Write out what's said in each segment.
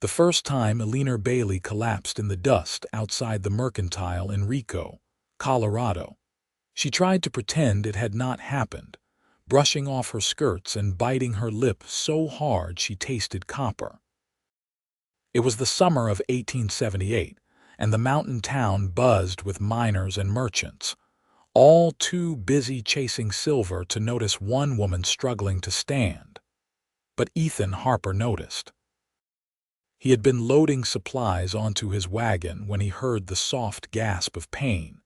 The first time Eleanor Bailey collapsed in the dust outside the Mercantile in Rico, Colorado. She tried to pretend it had not happened, brushing off her skirts and biting her lip so hard she tasted copper. It was the summer of 1878, and the mountain town buzzed with miners and merchants, all too busy chasing silver to notice one woman struggling to stand. But Ethan Harper noticed. He had been loading supplies onto his wagon when he heard the soft gasp of pain,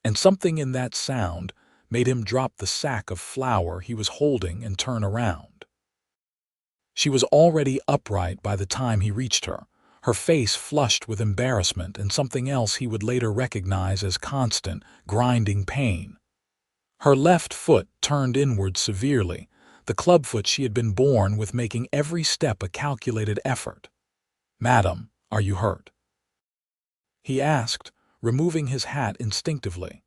and something in that sound made him drop the sack of flour he was holding and turn around. She was already upright by the time he reached her face flushed with embarrassment and something else he would later recognize as constant, grinding pain. Her left foot turned inward severely, the clubfoot she had been born with, making every step a calculated effort. "Madam, are you hurt?" he asked, removing his hat instinctively.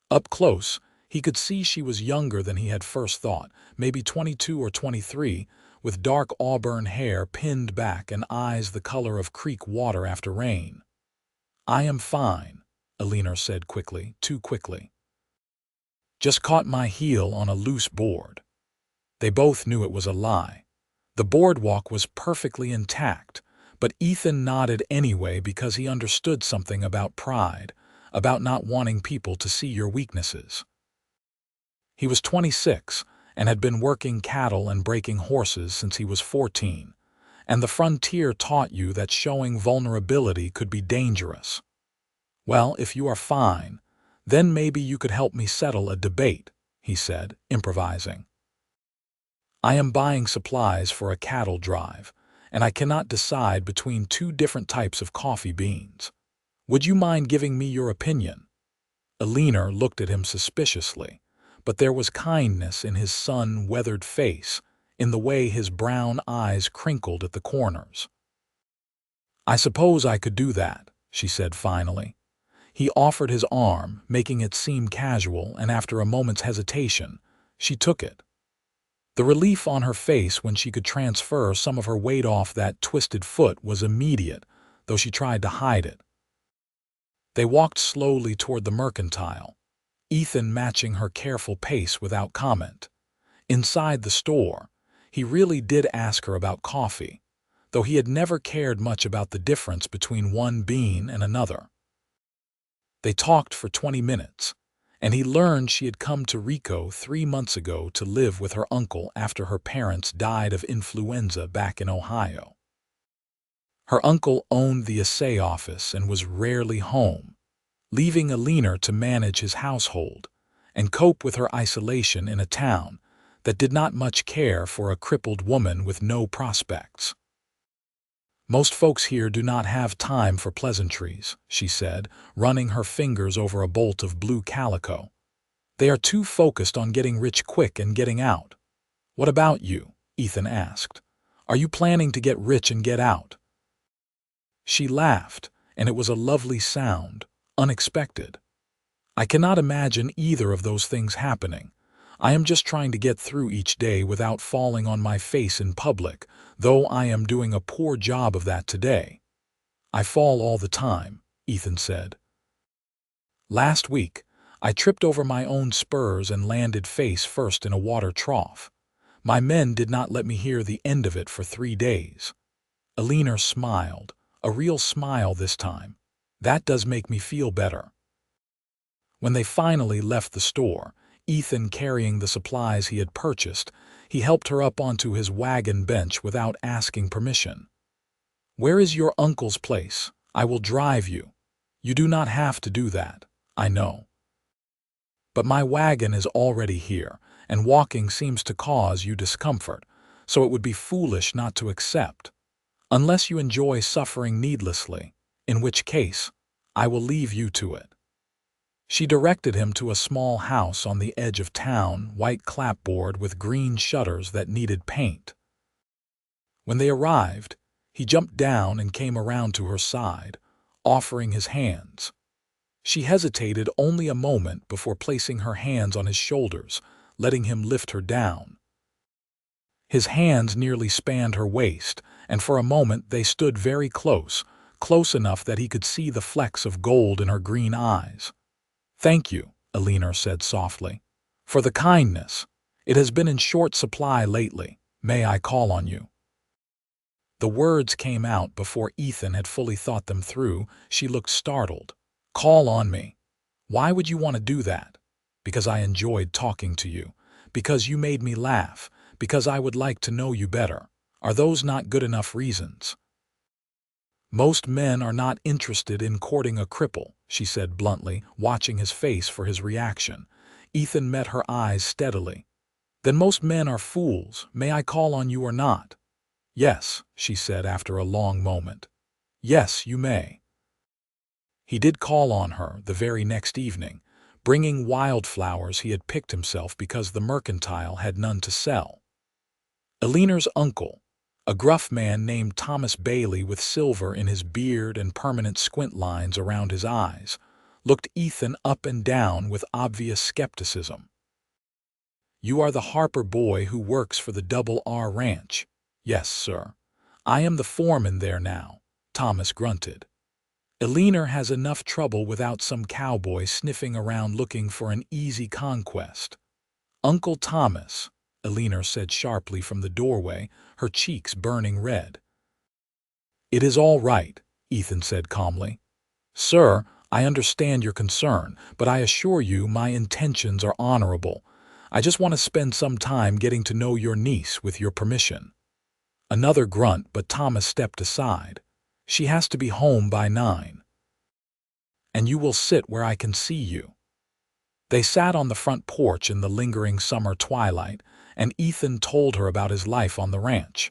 Up close, he could see she was younger than he had first thought, maybe 22 or 23, with dark auburn hair pinned back and eyes the color of creek water after rain. "I am fine," Eleanor said quickly, too quickly. "Just caught my heel on a loose board." They both knew it was a lie. The boardwalk was perfectly intact, but Ethan nodded anyway because he understood something about pride, about not wanting people to see your weaknesses. He was 26 and had been working cattle and breaking horses since he was 14, and the frontier taught you that showing vulnerability could be dangerous. "Well, if you are fine, then maybe you could help me settle a debate," he said, improvising. "I am buying supplies for a cattle drive, and I cannot decide between two different types of coffee beans. Would you mind giving me your opinion?" Eleanor looked at him suspiciously, but there was kindness in his sun-weathered face, in the way his brown eyes crinkled at the corners. "I suppose I could do that," she said finally. He offered his arm, making it seem casual, and after a moment's hesitation, she took it. The relief on her face when she could transfer some of her weight off that twisted foot was immediate, though she tried to hide it. They walked slowly toward the Mercantile, Ethan matching her careful pace without comment. Inside the store, he really did ask her about coffee, though he had never cared much about the difference between one bean and another. They talked for 20 minutes, and he learned she had come to Rico 3 months ago to live with her uncle after her parents died of influenza back in Ohio. Her uncle owned the assay office and was rarely home, leaving Eleanor to manage his household and cope with her isolation in a town that did not much care for a crippled woman with no prospects. "Most folks here do not have time for pleasantries," she said, running her fingers over a bolt of blue calico. "They are too focused on getting rich quick and getting out." "What about you?" Ethan asked. "Are you planning to get rich and get out?" She laughed, and it was a lovely sound, unexpected. "I cannot imagine either of those things happening. I am just trying to get through each day without falling on my face in public, though I am doing a poor job of that today." "I fall all the time," Ethan said. "Last week, I tripped over my own spurs and landed face first in a water trough. My men did not let me hear the end of it for 3 days." Eleanor smiled, a real smile this time. "That does make me feel better." When they finally left the store, Ethan carrying the supplies he had purchased, he helped her up onto his wagon bench without asking permission. "Where is your uncle's place? I will drive you." "You do not have to do that, I know. But my wagon is already here, and walking seems to cause you discomfort, so it would be foolish not to accept. Unless you enjoy suffering needlessly, in which case, I will leave you to it." She directed him to a small house on the edge of town, white clapboard with green shutters that needed paint. When they arrived, he jumped down and came around to her side, offering his hands. She hesitated only a moment before placing her hands on his shoulders, letting him lift her down. His hands nearly spanned her waist, and for a moment they stood very close, close enough that he could see the flecks of gold in her green eyes. "Thank you," Eleanor said softly, "for the kindness. It has been in short supply lately. May I call on you?" The words came out before Ethan had fully thought them through. She looked startled. "Call on me? Why would you want to do that?" "Because I enjoyed talking to you. Because you made me laugh. Because I would like to know you better. Are those not good enough reasons?" "Most men are not interested in courting a cripple," she said bluntly, watching his face for his reaction. Ethan met her eyes steadily. "Then most men are fools. May I call on you or not?" "Yes," she said after a long moment. "Yes, you may." He did call on her the very next evening, bringing wildflowers he had picked himself because the mercantile had none to sell. Eleanor's uncle, a gruff man named Thomas Bailey with silver in his beard and permanent squint lines around his eyes, looked Ethan up and down with obvious skepticism. "You are the Harper boy who works for the Double R Ranch." "Yes, sir. I am the foreman there now," Thomas grunted. "Eleanor has enough trouble without some cowboy sniffing around looking for an easy conquest." "Uncle Thomas," Eleanor said sharply from the doorway, her cheeks burning red. "It is all right," Ethan said calmly. "Sir, I understand your concern, but I assure you my intentions are honorable. I just want to spend some time getting to know your niece with your permission." Another grunt, but Thomas stepped aside. "She has to be home by 9. And you will sit where I can see you." They sat on the front porch in the lingering summer twilight, and Ethan told her about his life on the ranch.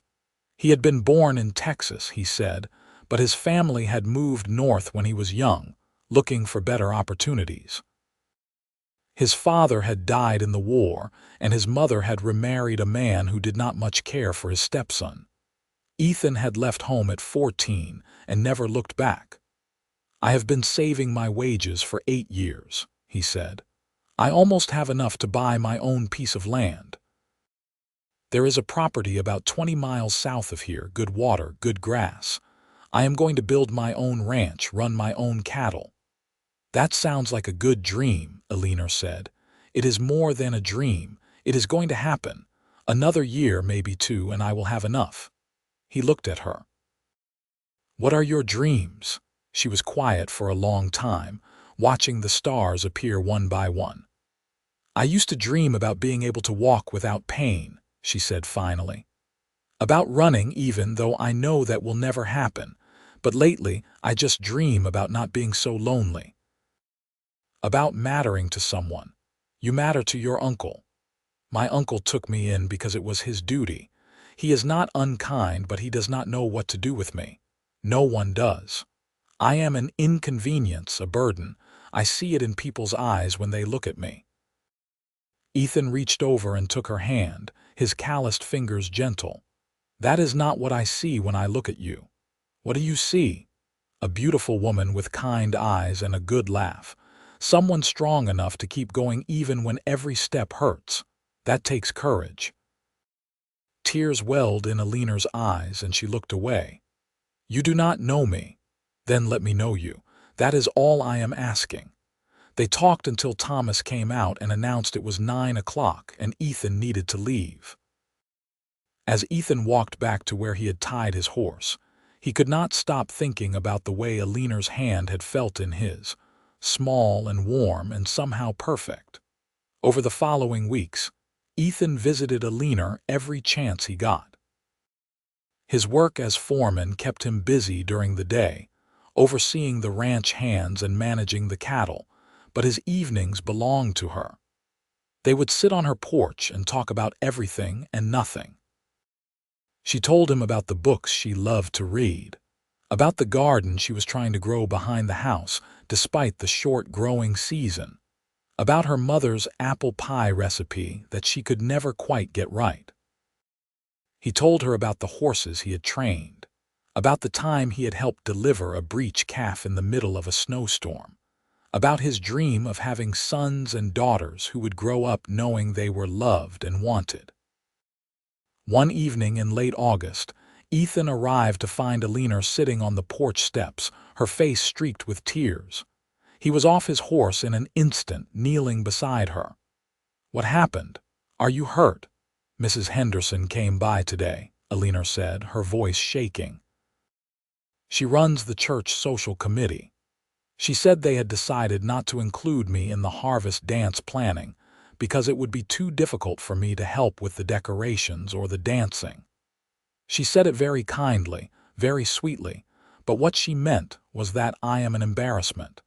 He had been born in Texas, he said, but his family had moved north when he was young, looking for better opportunities. His father had died in the war, and his mother had remarried a man who did not much care for his stepson. Ethan had left home at 14 and never looked back. "I have been saving my wages for 8 years, he said. "I almost have enough to buy my own piece of land. There is a property about 20 miles south of here, good water, good grass. I am going to build my own ranch, run my own cattle." "That sounds like a good dream," Eleanor said. "It is more than a dream. It is going to happen. Another year, maybe 2, and I will have enough." He looked at her. "What are your dreams?" She was quiet for a long time, watching the stars appear one by one. "I used to dream about being able to walk without pain," she said finally. "About running even, though I know that will never happen. But lately, I just dream about not being so lonely. About mattering to someone. You matter to your uncle. My uncle took me in because it was his duty. He is not unkind, but he does not know what to do with me. No one does. I am an inconvenience, a burden. I see it in people's eyes when they look at me." Ethan reached over and took her hand, his calloused fingers gentle. "That is not what I see when I look at you." "What do you see?" "A beautiful woman with kind eyes and a good laugh. Someone strong enough to keep going even when every step hurts. That takes courage." Tears welled in Eleanor's eyes, and she looked away. "You do not know me. Then let me know you. That is all I am asking." They talked until Thomas came out and announced it was 9 o'clock and Ethan needed to leave. As Ethan walked back to where he had tied his horse, he could not stop thinking about the way Eleanor's hand had felt in his, small and warm and somehow perfect. Over the following weeks, Ethan visited Eleanor every chance he got. His work as foreman kept him busy during the day, overseeing the ranch hands and managing the cattle, but his evenings belonged to her. They would sit on her porch and talk about everything and nothing. She told him about the books she loved to read, about the garden she was trying to grow behind the house despite the short growing season, about her mother's apple pie recipe that she could never quite get right. He told her about the horses he had trained, about the time he had helped deliver a breech calf in the middle of a snowstorm, about his dream of having sons and daughters who would grow up knowing they were loved and wanted. One evening in late August, Ethan arrived to find Eleanor sitting on the porch steps, her face streaked with tears. He was off his horse in an instant, kneeling beside her. "What happened? Are you hurt?" "Mrs. Henderson came by today," Eleanor said, her voice shaking. "She runs the church social committee. She said they had decided not to include me in the harvest dance planning because it would be too difficult for me to help with the decorations or the dancing. She said it very kindly, very sweetly, but what she meant was that I am an embarrassment.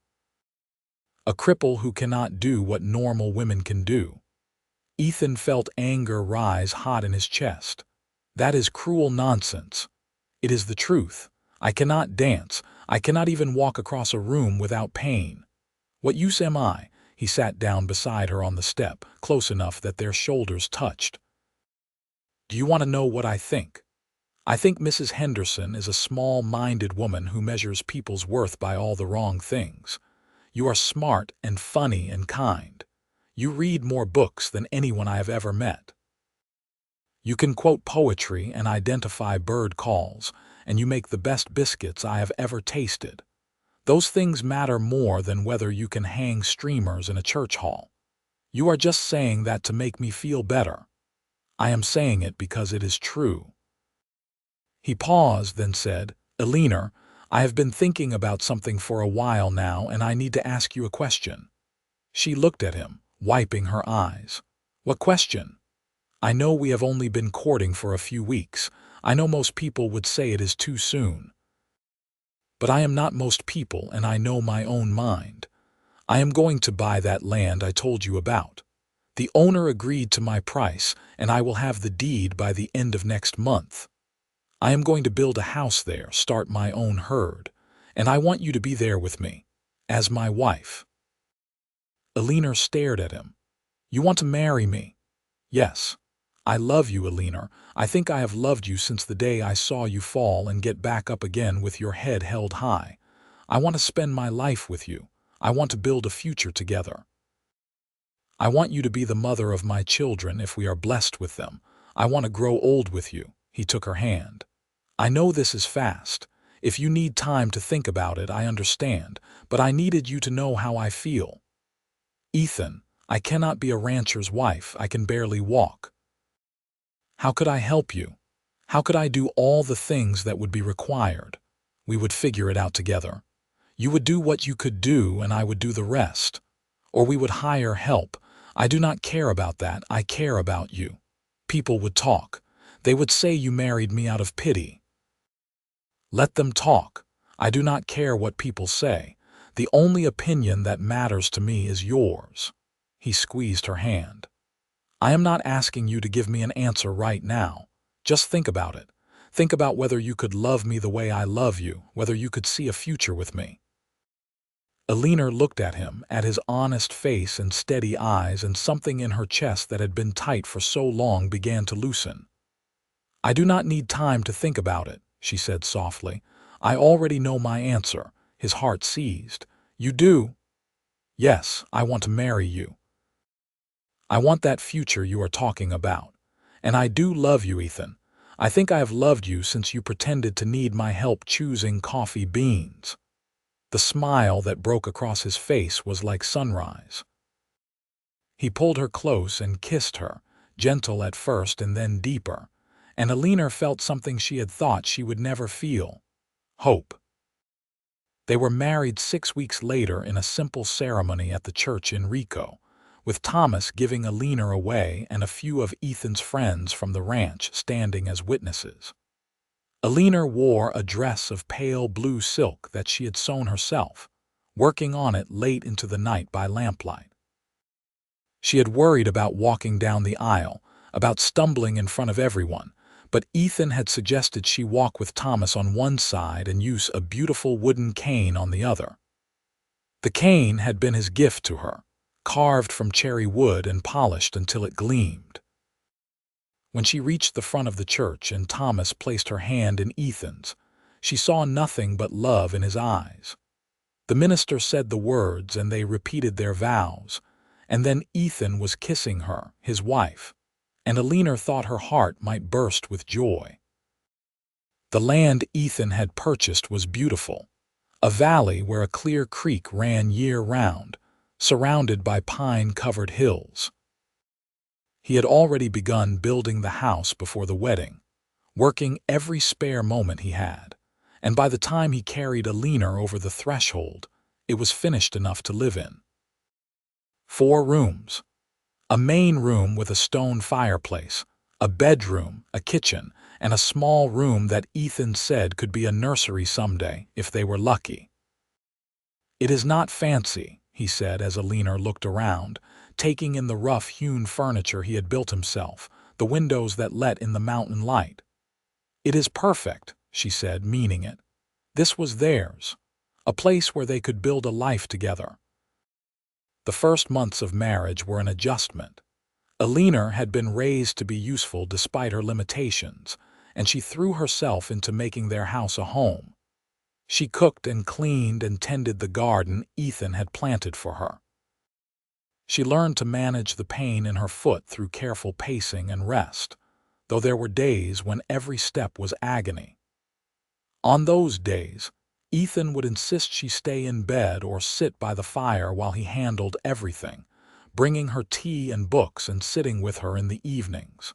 A cripple who cannot do what normal women can do." Ethan felt anger rise hot in his chest. "That is cruel nonsense. It is the truth. I cannot dance. I cannot even walk across a room without pain. What use am I?" He sat down beside her on the step, close enough that their shoulders touched. "Do you want to know what I think? I think Mrs. Henderson is a small-minded woman who measures people's worth by all the wrong things. You are smart and funny and kind. You read more books than anyone I have ever met. You can quote poetry and identify bird calls, and you make the best biscuits I have ever tasted. Those things matter more than whether you can hang streamers in a church hall. You are just saying that to make me feel better. I am saying it because it is true." He paused, then said, "Eleanor, I have been thinking about something for a while now, and I need to ask you a question." She looked at him, wiping her eyes. "What question?" "I know we have only been courting for a few weeks. I know most people would say it is too soon. But I am not most people, and I know my own mind. I am going to buy that land I told you about. The owner agreed to my price, and I will have the deed by the end of next month. I am going to build a house there, start my own herd, and I want you to be there with me, as my wife." Eleanor stared at him. "You want to marry me?" "Yes. I love you, Eleanor. I think I have loved you since the day I saw you fall and get back up again with your head held high. I want to spend my life with you. I want to build a future together. I want you to be the mother of my children if we are blessed with them. I want to grow old with you." He took her hand. "I know this is fast. If you need time to think about it, I understand, but I needed you to know how I feel. Ethan, I cannot be a rancher's wife. I can barely walk. How could I help you? How could I do all the things that would be required? We would figure it out together. You would do what you could do, and I would do the rest. Or we would hire help. I do not care about that. I care about you. People would talk. They would say you married me out of pity. Let them talk. I do not care what people say. The only opinion that matters to me is yours." He squeezed her hand. "I am not asking you to give me an answer right now. Just think about it. Think about whether you could love me the way I love you, whether you could see a future with me." Eleanor looked at him, at his honest face and steady eyes, and something in her chest that had been tight for so long began to loosen. "I do not need time to think about it," she said softly. "I already know my answer." His heart seized. "You do?" "Yes, I want to marry you. I want that future you are talking about. And I do love you, Ethan. I think I have loved you since you pretended to need my help choosing coffee beans." The smile that broke across his face was like sunrise. He pulled her close and kissed her, gentle at first and then deeper, and Eleanor felt something she had thought she would never feel: hope. They were married 6 weeks later in a simple ceremony at the church in Rico, with Thomas giving Eleanor away and a few of Ethan's friends from the ranch standing as witnesses. Eleanor wore a dress of pale blue silk that she had sewn herself, working on it late into the night by lamplight. She had worried about walking down the aisle, about stumbling in front of everyone, but Ethan had suggested she walk with Thomas on one side and use a beautiful wooden cane on the other. The cane had been his gift to her, carved from cherry wood and polished until it gleamed. When she reached the front of the church and Thomas placed her hand in Ethan's, she saw nothing but love in his eyes. The minister said the words and they repeated their vows, and then Ethan was kissing her, his wife, and Eleanor thought her heart might burst with joy. The land Ethan had purchased was beautiful, a valley where a clear creek ran year-round, surrounded by pine-covered hills. He had already begun building the house before the wedding, working every spare moment he had, and by the time he carried Eleanor over the threshold, it was finished enough to live in. 4 rooms. A main room with a stone fireplace, a bedroom, a kitchen, and a small room that Ethan said could be a nursery someday if they were lucky. "It is not fancy," he said as Eleanor looked around, taking in the rough-hewn furniture he had built himself, the windows that let in the mountain light. "It is perfect," she said, meaning it. This was theirs, a place where they could build a life together. The first months of marriage were an adjustment. Eleanor had been raised to be useful despite her limitations, and she threw herself into making their house a home. She cooked and cleaned and tended the garden Ethan had planted for her. She learned to manage the pain in her foot through careful pacing and rest, though there were days when every step was agony. On those days, Ethan would insist she stay in bed or sit by the fire while he handled everything, bringing her tea and books and sitting with her in the evenings.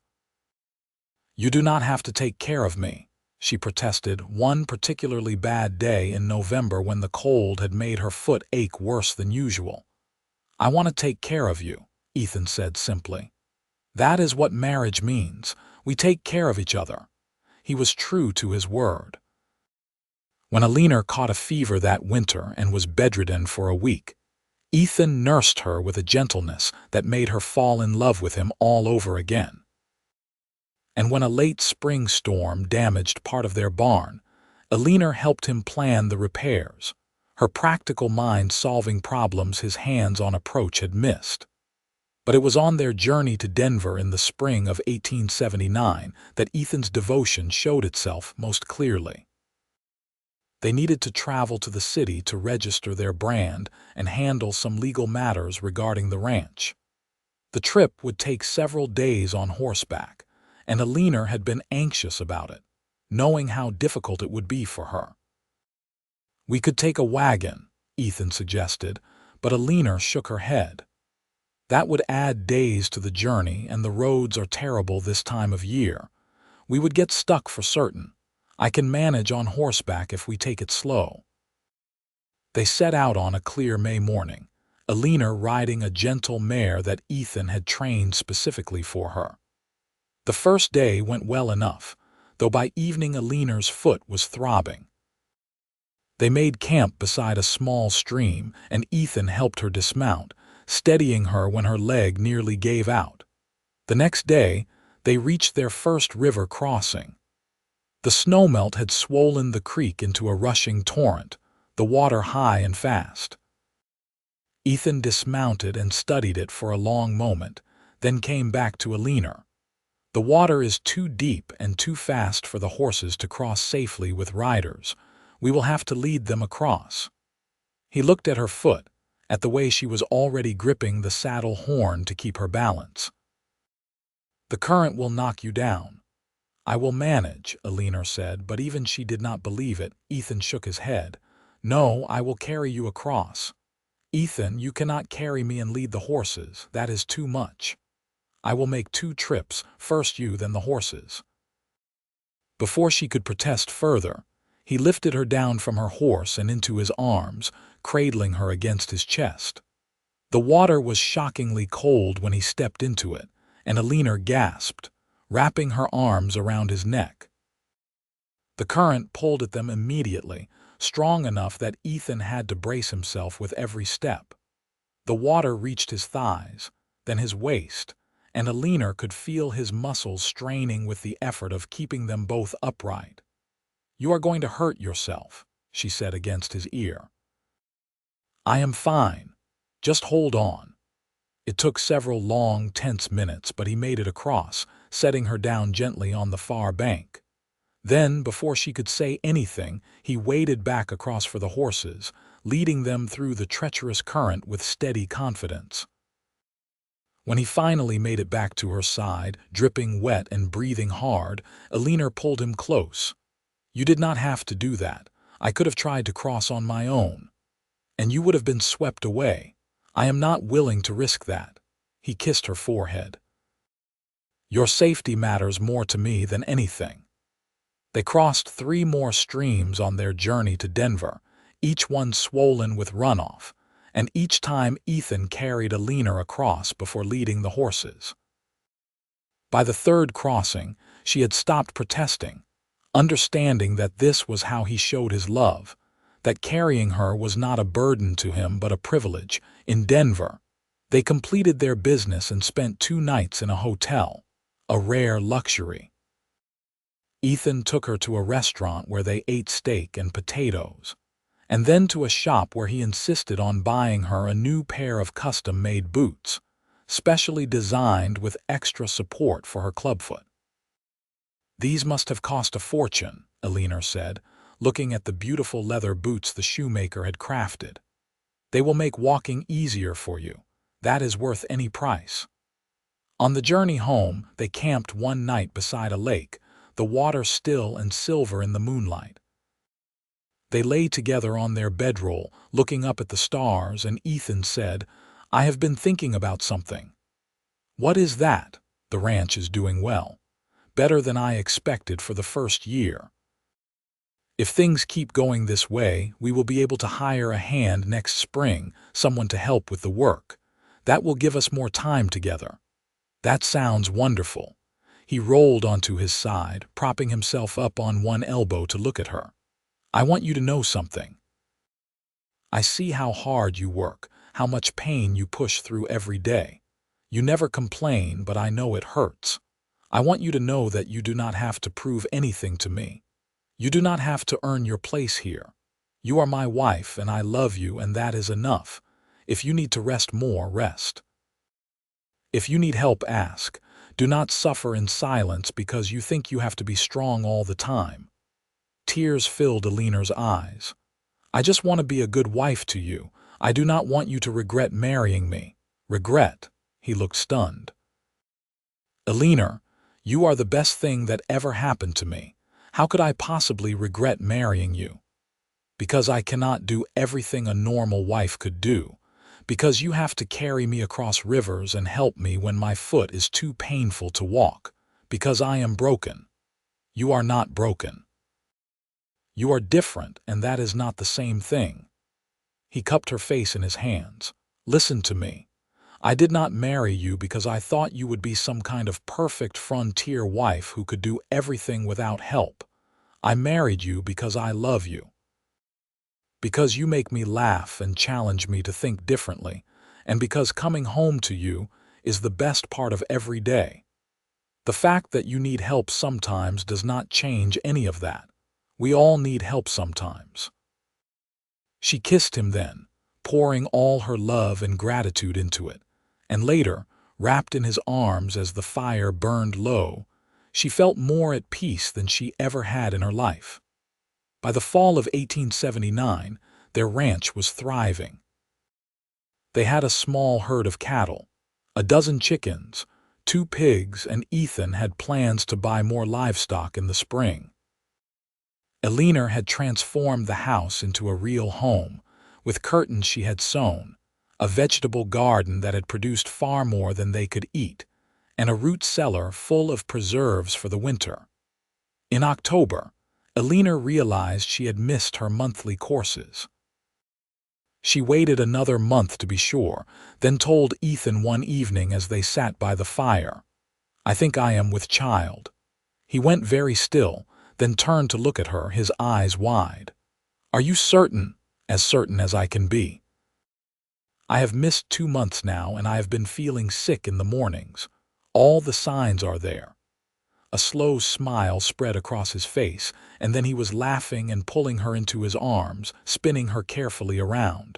"You do not have to take care of me," she protested one particularly bad day in November when the cold had made her foot ache worse than usual. "I want to take care of you," Ethan said simply. "That is what marriage means. We take care of each other." He was true to his word. When Eleanor caught a fever that winter and was bedridden for a week, Ethan nursed her with a gentleness that made her fall in love with him all over again. And when a late spring storm damaged part of their barn, Eleanor helped him plan the repairs, her practical mind solving problems his hands-on approach had missed. But it was on their journey to Denver in the spring of 1879 that Ethan's devotion showed itself most clearly. They needed to travel to the city to register their brand and handle some legal matters regarding the ranch. The trip would take several days on horseback, and Eleanor had been anxious about it, knowing how difficult it would be for her. "We could take a wagon," Ethan suggested, but Eleanor shook her head. "That would add days to the journey, and the roads are terrible this time of year. We would get stuck for certain. I can manage on horseback if we take it slow." They set out on a clear May morning, Eleanor riding a gentle mare that Ethan had trained specifically for her. The first day went well enough, though by evening Eleanor's foot was throbbing. They made camp beside a small stream, and Ethan helped her dismount, steadying her when her leg nearly gave out. The next day, they reached their first river crossing. The snowmelt had swollen the creek into a rushing torrent, the water high and fast. Ethan dismounted and studied it for a long moment, then came back to Eleanor. "The water is too deep and too fast for the horses to cross safely with riders. We will have to lead them across." He looked at her foot, at the way she was already gripping the saddle horn to keep her balance. "The current will knock you down." "I will manage," Eleanor said, but even she did not believe it. Ethan shook his head. "No, I will carry you across." "Ethan, you cannot carry me and lead the horses. That is too much." "I will make 2 trips, first you, then the horses." Before she could protest further, he lifted her down from her horse and into his arms, cradling her against his chest. The water was shockingly cold when he stepped into it, and Eleanor gasped, wrapping her arms around his neck. The current pulled at them immediately, strong enough that Ethan had to brace himself with every step. The water reached his thighs, then his waist, and Eleanor could feel his muscles straining with the effort of keeping them both upright. "You are going to hurt yourself," she said against his ear. "I am fine. Just hold on." It took several long, tense minutes, but he made it across, setting her down gently on the far bank. Then, before she could say anything, he waded back across for the horses, leading them through the treacherous current with steady confidence. When he finally made it back to her side, dripping wet and breathing hard, Eleanor pulled him close. You did not have to do that. I could have tried to cross on my own. And you would have been swept away. I am not willing to risk that. He kissed her forehead. Your safety matters more to me than anything. They crossed 3 more streams on their journey to Denver, each one swollen with runoff, and each time Ethan carried Eleanor across before leading the horses. By the 3rd crossing, she had stopped protesting, understanding that this was how he showed his love, that carrying her was not a burden to him but a privilege. In Denver, they completed their business and spent 2 nights in a hotel, a rare luxury. Ethan took her to a restaurant where they ate steak and potatoes, and then to a shop where he insisted on buying her a new pair of custom-made boots, specially designed with extra support for her clubfoot. These must have cost a fortune, Eleanor said, looking at the beautiful leather boots the shoemaker had crafted. They will make walking easier for you. That is worth any price. On the journey home, they camped one night beside a lake, the water still and silver in the moonlight. They lay together on their bedroll, looking up at the stars, and Ethan said, I have been thinking about something. What is that? The ranch is doing well. Better than I expected for the first year. If things keep going this way, we will be able to hire a hand next spring, someone to help with the work. That will give us more time together. That sounds wonderful. He rolled onto his side, propping himself up on one elbow to look at her. I want you to know something. I see how hard you work, how much pain you push through every day. You never complain, but I know it hurts. I want you to know that you do not have to prove anything to me. You do not have to earn your place here. You are my wife, and I love you, and that is enough. If you need to rest more, rest. If you need help, ask. Do not suffer in silence because you think you have to be strong all the time. Tears filled Eleanor's eyes. I just want to be a good wife to you. I do not want you to regret marrying me. Regret? He looked stunned. Eleanor, you are the best thing that ever happened to me. How could I possibly regret marrying you? Because I cannot do everything a normal wife could do. Because you have to carry me across rivers and help me when my foot is too painful to walk. Because I am broken. You are not broken. You are different, and that is not the same thing. He cupped her face in his hands. Listen to me. I did not marry you because I thought you would be some kind of perfect frontier wife who could do everything without help. I married you because I love you. Because you make me laugh and challenge me to think differently, and because coming home to you is the best part of every day. The fact that you need help sometimes does not change any of that. We all need help sometimes. She kissed him then, pouring all her love and gratitude into it, and later, wrapped in his arms as the fire burned low, she felt more at peace than she ever had in her life. By the fall of 1879, their ranch was thriving. They had a small herd of cattle, a dozen chickens, 2 pigs, and Ethan had plans to buy more livestock in the spring. Eleanor had transformed the house into a real home, with curtains she had sewn, a vegetable garden that had produced far more than they could eat, and a root cellar full of preserves for the winter. In October, Eleanor realized she had missed her monthly courses. She waited another month to be sure, then told Ethan one evening as they sat by the fire, I think I am with child. He went very still, then turned to look at her, his eyes wide. Are you certain? As certain as I can be. I have missed 2 months now, and I have been feeling sick in the mornings. All the signs are there. A slow smile spread across his face, and then he was laughing and pulling her into his arms, spinning her carefully around.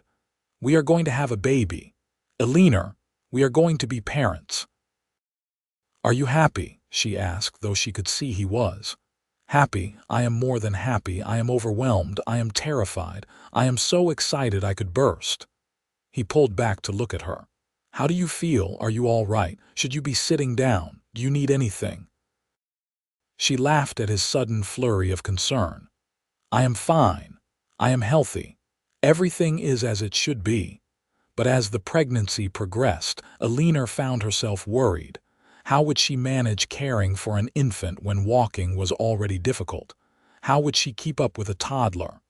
We are going to have a baby. Eleanor, we are going to be parents. Are you happy? She asked, though she could see he was. Happy, I am more than happy, I am overwhelmed, I am terrified, I am so excited I could burst. He pulled back to look at her. How do you feel? Are you all right? Should you be sitting down? Do you need anything? She laughed at his sudden flurry of concern. "I am fine. I am healthy. Everything is as it should be." But as the pregnancy progressed, Eleanor found herself worried. How would she manage caring for an infant when walking was already difficult? How would she keep up with a toddler?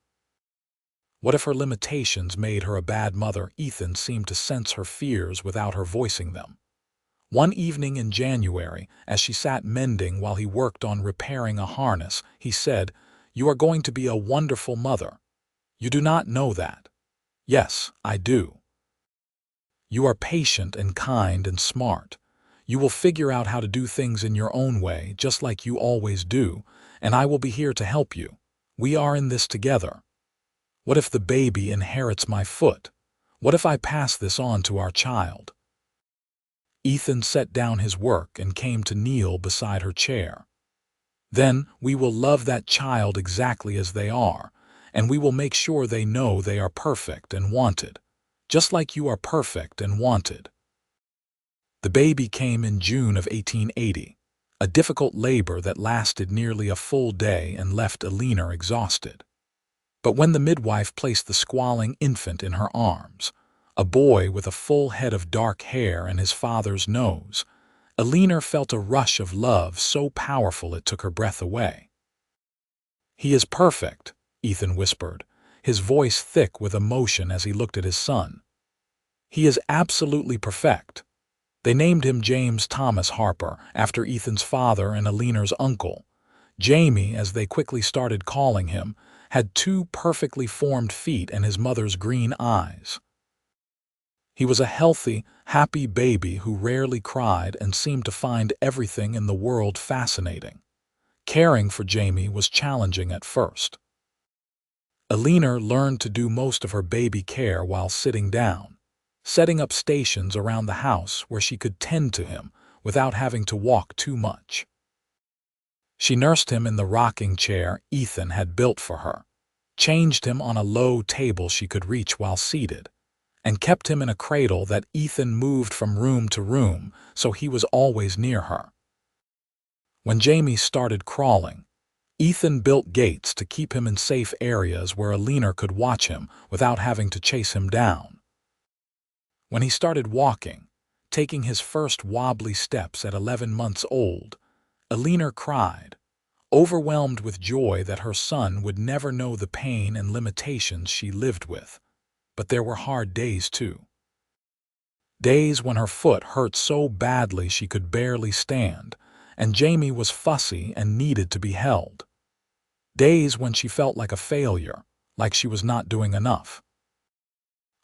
What if her limitations made her a bad mother? Ethan seemed to sense her fears without her voicing them. One evening in January, as she sat mending while he worked on repairing a harness, he said, "You are going to be a wonderful mother. You do not know that." "Yes, I do. You are patient and kind and smart. You will figure out how to do things in your own way, just like you always do, and I will be here to help you. We are in this together." What if the baby inherits my foot? What if I pass this on to our child? Ethan set down his work and came to kneel beside her chair. "Then we will love that child exactly as they are, and we will make sure they know they are perfect and wanted, just like you are perfect and wanted." The baby came in June of 1880, a difficult labor that lasted nearly a full day and left Eleanor exhausted. But when the midwife placed the squalling infant in her arms, a boy with a full head of dark hair and his father's nose, Eleanor felt a rush of love so powerful it took her breath away. "He is perfect," Ethan whispered, his voice thick with emotion as he looked at his son. "He is absolutely perfect." They named him James Thomas Harper, after Ethan's father and Eleanor's uncle. Jamie, as they quickly started calling him, had 2 perfectly formed feet and his mother's green eyes. He was a healthy, happy baby who rarely cried and seemed to find everything in the world fascinating. Caring for Jamie was challenging at first. Eleanor learned to do most of her baby care while sitting down, setting up stations around the house where she could tend to him without having to walk too much. She nursed him in the rocking chair Ethan had built for her, changed him on a low table she could reach while seated, and kept him in a cradle that Ethan moved from room to room so he was always near her. When Jamie started crawling, Ethan built gates to keep him in safe areas where Eleanor could watch him without having to chase him down. When he started walking, taking his first wobbly steps at 11 months old, Eleanor cried, overwhelmed with joy that her son would never know the pain and limitations she lived with. But there were hard days too. Days when her foot hurt so badly she could barely stand, and Jamie was fussy and needed to be held. Days when she felt like a failure, like she was not doing enough.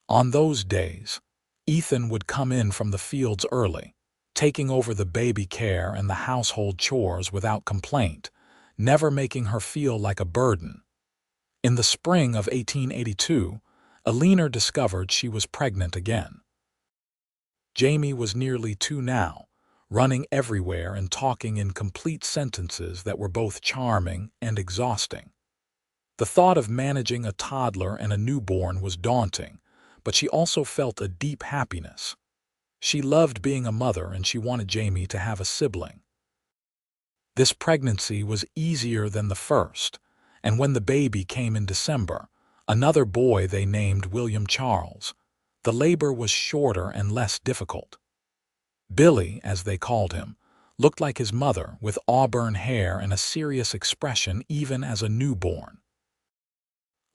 On those days, Ethan would come in from the fields early, taking over the baby care and the household chores without complaint, never making her feel like a burden. In the spring of 1882, Eleanor discovered she was pregnant again. Jamie was nearly 2 now, running everywhere and talking in complete sentences that were both charming and exhausting. The thought of managing a toddler and a newborn was daunting, but she also felt a deep happiness. She loved being a mother and she wanted Jamie to have a sibling. This pregnancy was easier than the first, and when the baby came in December, another boy they named William Charles, the labor was shorter and less difficult. Billy, as they called him, looked like his mother with auburn hair and a serious expression even as a newborn.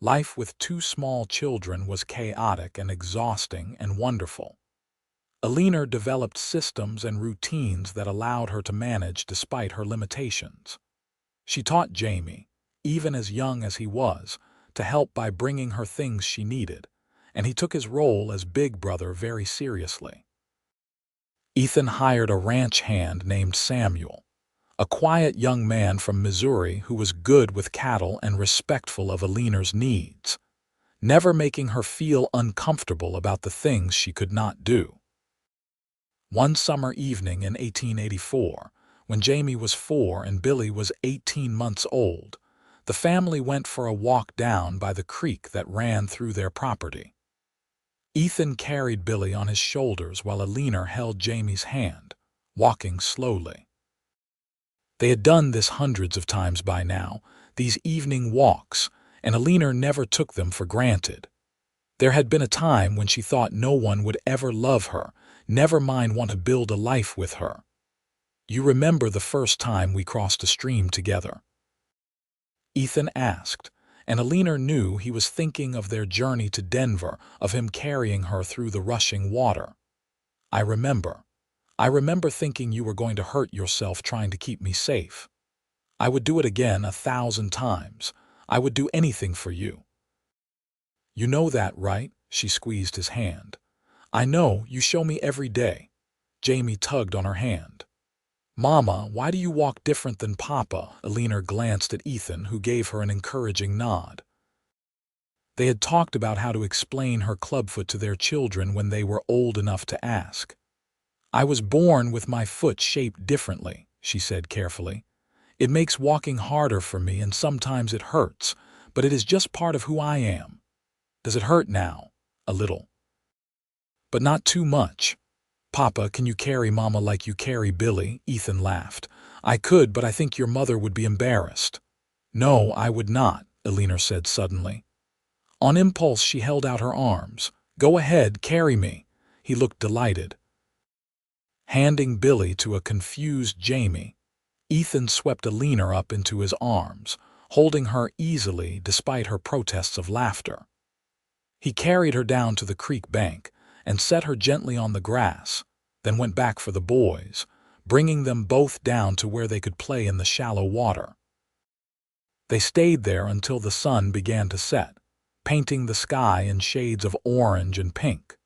Life with 2 small children was chaotic and exhausting and wonderful. Eleanor developed systems and routines that allowed her to manage despite her limitations. She taught Jamie, even as young as he was, to help by bringing her things she needed, and he took his role as big brother very seriously. Ethan hired a ranch hand named Samuel, a quiet young man from Missouri who was good with cattle and respectful of Eleanor's needs, never making her feel uncomfortable about the things she could not do. One summer evening in 1884, when Jamie was 4 and Billy was 18 months old, the family went for a walk down by the creek that ran through their property. Ethan carried Billy on his shoulders while Eleanor held Jamie's hand, walking slowly. They had done this hundreds of times by now, these evening walks, and Eleanor never took them for granted. There had been a time when she thought no one would ever love her, never mind want to build a life with her. "You remember the first time we crossed a stream together?" Ethan asked, and Eleanor knew he was thinking of their journey to Denver, of him carrying her through the rushing water. "I remember. I remember thinking you were going to hurt yourself trying to keep me safe. I would do it again 1,000 times. I would do anything for you." "You know that, right?" She squeezed his hand. "I know, you show me every day." Jamie tugged on her hand. "Mama, why do you walk different than Papa?" Eleanor glanced at Ethan, who gave her an encouraging nod. They had talked about how to explain her clubfoot to their children when they were old enough to ask. "I was born with my foot shaped differently," she said carefully. "It makes walking harder for me and sometimes it hurts, but it is just part of who I am." "Does it hurt now?" "A little. But not too much." "Papa, can you carry Mama like you carry Billy?" Ethan laughed. "I could, but I think your mother would be embarrassed." "No, I would not," Eleanor said suddenly. On impulse, she held out her arms. "Go ahead, carry me." He looked delighted. Handing Billy to a confused Jamie, Ethan swept Eleanor up into his arms, holding her easily despite her protests of laughter. He carried her down to the creek bank and set her gently on the grass, then went back for the boys, bringing them both down to where they could play in the shallow water. They stayed there until the sun began to set, painting the sky in shades of orange and pink.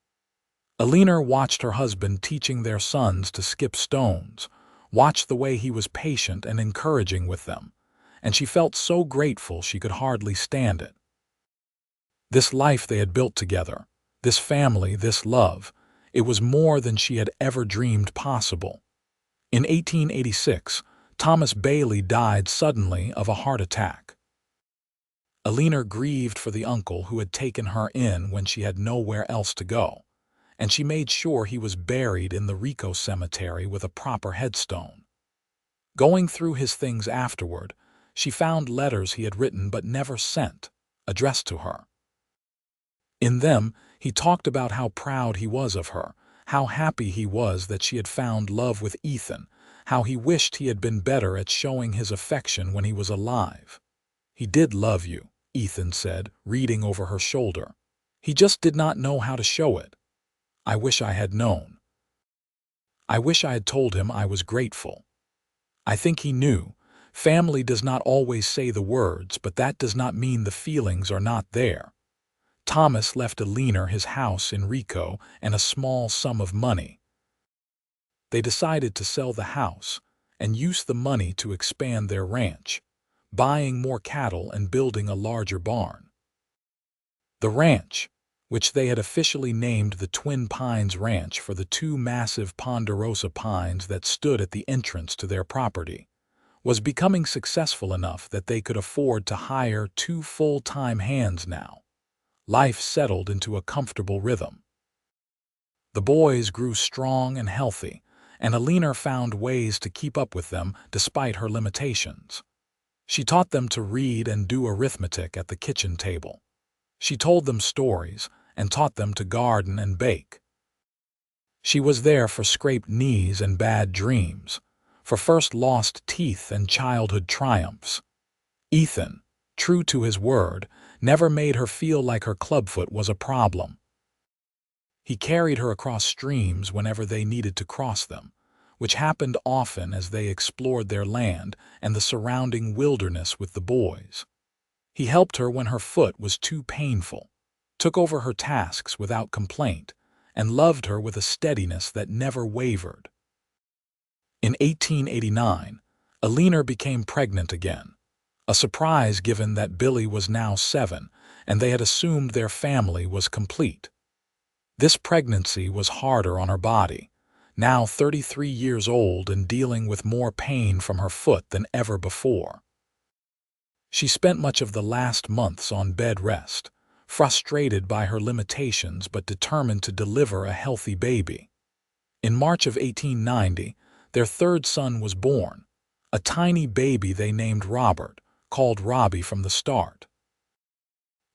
Eleanor watched her husband teaching their sons to skip stones, watched the way he was patient and encouraging with them, and she felt so grateful she could hardly stand it. This life they had built together, this family, this love, it was more than she had ever dreamed possible. In 1886, Thomas Bailey died suddenly of a heart attack. Eleanor grieved for the uncle who had taken her in when she had nowhere else to go, and she made sure he was buried in the Rico cemetery with a proper headstone. Going through his things afterward, she found letters he had written but never sent, addressed to her. In them, he talked about how proud he was of her, how happy he was that she had found love with Ethan, how he wished he had been better at showing his affection when he was alive. "He did love you," Ethan said, reading over her shoulder. "He just did not know how to show it. I wish I had known. I wish I had told him I was grateful." I think he knew. Family does not always say the words, but that does not mean the feelings are not there. Thomas left Eleanor his house in Rico and a small sum of money. They decided to sell the house and use the money to expand their ranch, buying more cattle and building a larger barn. The ranch, which they had officially named the Twin Pines Ranch for the two massive ponderosa pines that stood at the entrance to their property, was becoming successful enough that they could afford to hire 2 full-time hands now. Life settled into a comfortable rhythm. The boys grew strong and healthy, and Eleanor found ways to keep up with them despite her limitations. She taught them to read and do arithmetic at the kitchen table. She told them stories and taught them to garden and bake. She was there for scraped knees and bad dreams, for first lost teeth and childhood triumphs. Ethan, true to his word, never made her feel like her clubfoot was a problem. He carried her across streams whenever they needed to cross them, which happened often as they explored their land and the surrounding wilderness with the boys. He helped her when her foot was too painful, took over her tasks without complaint, and loved her with a steadiness that never wavered. In 1889, Eleanor became pregnant again, a surprise given that Billy was now 7 and they had assumed their family was complete. This pregnancy was harder on her body, now 33 years old and dealing with more pain from her foot than ever before. She spent much of the last months on bed rest, frustrated by her limitations but determined to deliver a healthy baby. In March of 1890, their third son was born, a tiny baby they named Robert, called Robbie from the start.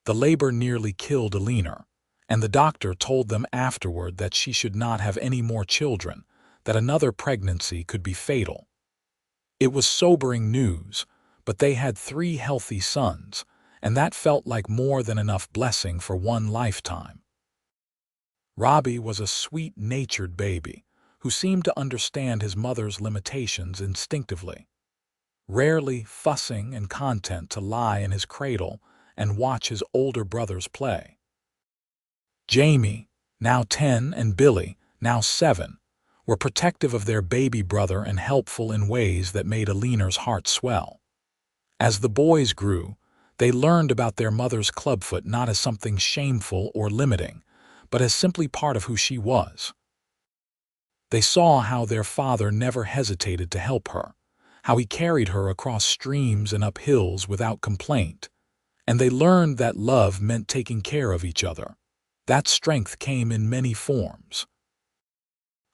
The labor nearly killed Eleanor, and the doctor told them afterward that she should not have any more children, that another pregnancy could be fatal. It was sobering news, but they had 3 healthy sons, and that felt like more than enough blessing for one lifetime. Robbie was a sweet-natured baby who seemed to understand his mother's limitations instinctively, rarely fussing and content to lie in his cradle and watch his older brothers play. Jamie, now 10, and Billy, now 7, were protective of their baby brother and helpful in ways that made Eleanor's heart swell. As the boys grew, they learned about their mother's clubfoot not as something shameful or limiting, but as simply part of who she was. They saw how their father never hesitated to help her, how he carried her across streams and up hills without complaint, and they learned that love meant taking care of each other. That strength came in many forms.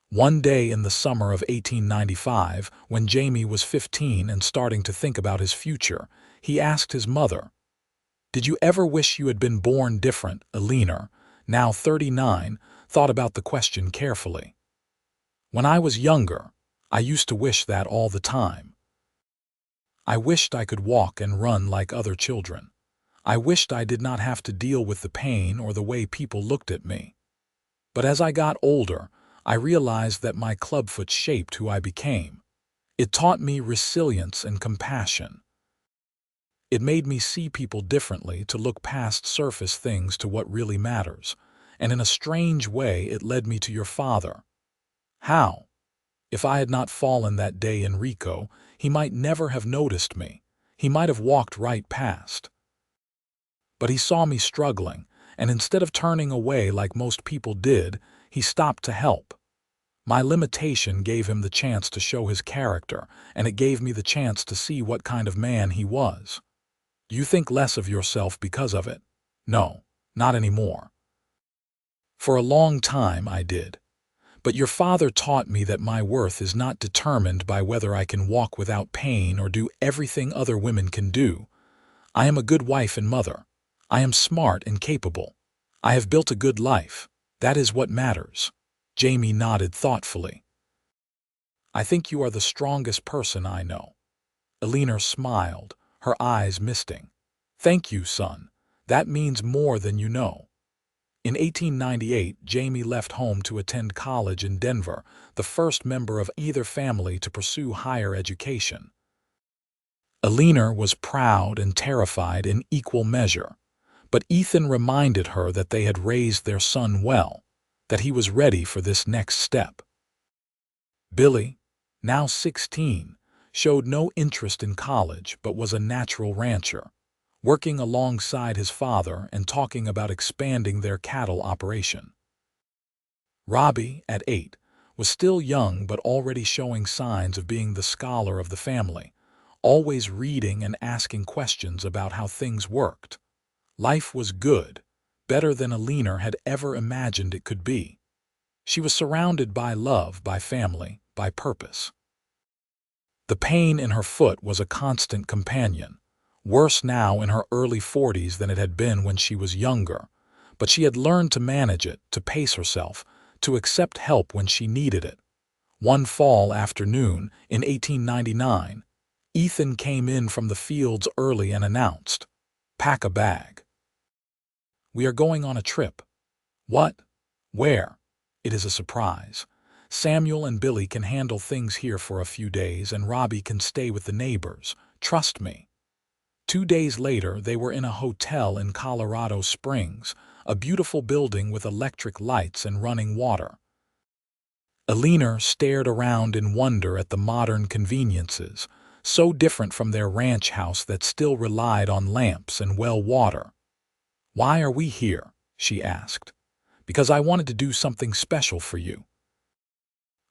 One day in the summer of 1895, when Jamie was 15 and starting to think about his future, he asked his mother, "Did you ever wish you had been born different?" Eleanor, now 39, thought about the question carefully. "When I was younger, I used to wish that all the time. I wished I could walk and run like other children. I wished I did not have to deal with the pain or the way people looked at me. But as I got older, I realized that my clubfoot shaped who I became. It taught me resilience and compassion. It made me see people differently, to look past surface things to what really matters, and in a strange way it led me to your father. How? If I had not fallen that day in Rico, he might never have noticed me. He might have walked right past. But he saw me struggling, and instead of turning away like most people did, he stopped to help. My limitation gave him the chance to show his character, and it gave me the chance to see what kind of man he was. You think less of yourself because of it? No, not anymore. For a long time I did. But your father taught me that my worth is not determined by whether I can walk without pain or do everything other women can do. I am a good wife and mother. I am smart and capable. I have built a good life. That is what matters." Jamie nodded thoughtfully. "I think you are the strongest person I know." Eleanor smiled, her eyes misting. "Thank you, son. That means more than you know." In 1898, Jamie left home to attend college in Denver, the first member of either family to pursue higher education. Eleanor was proud and terrified in equal measure, but Ethan reminded her that they had raised their son well, that he was ready for this next step. Billy, now 16, showed no interest in college but was a natural rancher, working alongside his father and talking about expanding their cattle operation. Robbie, at 8, was still young but already showing signs of being the scholar of the family, always reading and asking questions about how things worked. Life was good, better than Eleanor had ever imagined it could be. She was surrounded by love, by family, by purpose. The pain in her foot was a constant companion, worse now in her early 40s than it had been when she was younger, but she had learned to manage it, to pace herself, to accept help when she needed it. One fall afternoon in 1899, Ethan came in from the fields early and announced, "Pack a bag. We are going on a trip." "What? Where?" "It is a surprise. Samuel and Billy can handle things here for a few days, and Robbie can stay with the neighbors. Trust me." 2 days later, they were in a hotel in Colorado Springs, a beautiful building with electric lights and running water. Eleanor stared around in wonder at the modern conveniences, so different from their ranch house that still relied on lamps and well water. "Why are we here?" she asked. "Because I wanted to do something special for you.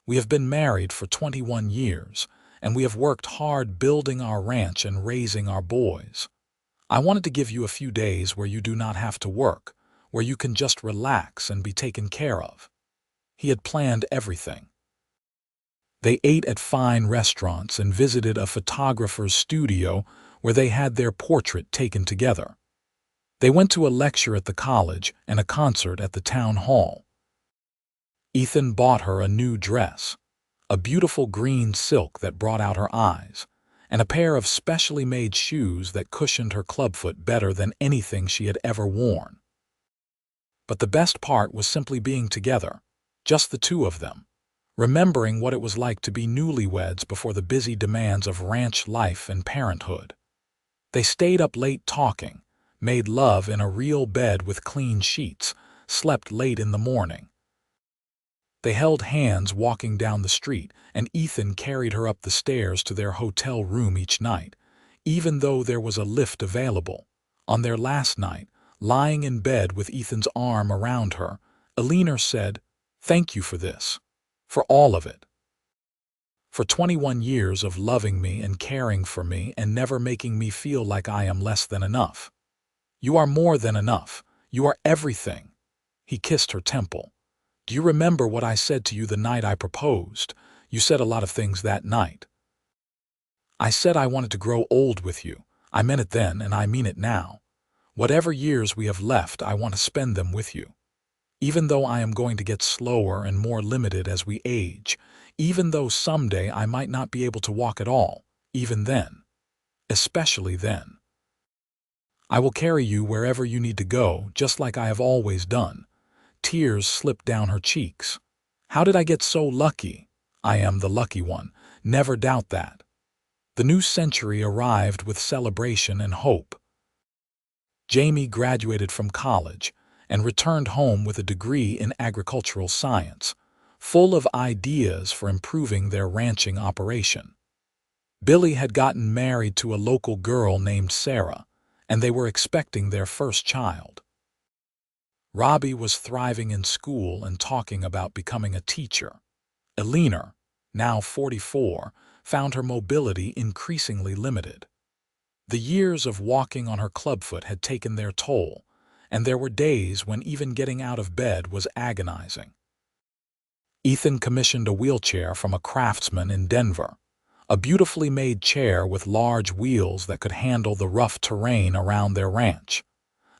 We have been married for 21 years, and we have worked hard building our ranch and raising our boys. I wanted to give you a few days where you do not have to work, where you can just relax and be taken care of." He had planned everything. They ate at fine restaurants and visited a photographer's studio where they had their portrait taken together. They went to a lecture at the college and a concert at the town hall. Ethan bought her a new dress, a beautiful green silk that brought out her eyes, and a pair of specially made shoes that cushioned her clubfoot better than anything she had ever worn. But the best part was simply being together, just the two of them, remembering what it was like to be newlyweds before the busy demands of ranch life and parenthood. They stayed up late talking, made love in a real bed with clean sheets, slept late in the morning. They held hands walking down the street, and Ethan carried her up the stairs to their hotel room each night, even though there was a lift available. On their last night, lying in bed with Ethan's arm around her, Eleanor said, "Thank you for this, for all of it. For 21 years of loving me and caring for me and never making me feel like I am less than enough. You are more than enough. You are everything." He kissed her temple. "Do you remember what I said to you the night I proposed? You said a lot of things that night. I said I wanted to grow old with you. I meant it then, and I mean it now. Whatever years we have left, I want to spend them with you. Even though I am going to get slower and more limited as we age, even though someday I might not be able to walk at all, even then, especially then. I will carry you wherever you need to go, just like I have always done." Tears slipped down her cheeks. "How did I get so lucky? I am the lucky one. Never doubt that." The new century arrived with celebration and hope. Jamie graduated from college and returned home with a degree in agricultural science, full of ideas for improving their ranching operation. Billy had gotten married to a local girl named Sarah, and they were expecting their first child. Robbie was thriving in school and talking about becoming a teacher. Eleanor, now 44, found her mobility increasingly limited. The years of walking on her clubfoot had taken their toll, and there were days when even getting out of bed was agonizing. Ethan commissioned a wheelchair from a craftsman in Denver, a beautifully made chair with large wheels that could handle the rough terrain around their ranch.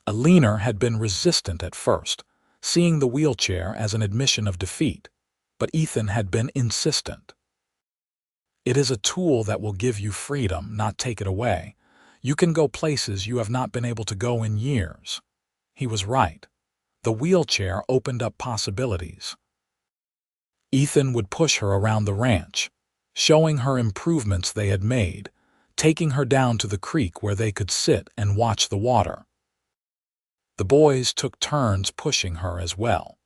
Eleanor had been resistant at first, seeing the wheelchair as an admission of defeat, but Ethan had been insistent. "It is a tool that will give you freedom, not take it away. You can go places you have not been able to go in years." He was right. The wheelchair opened up possibilities. Ethan would push her around the ranch, showing her improvements they had made, taking her down to the creek where they could sit and watch the water. The boys took turns pushing her as well,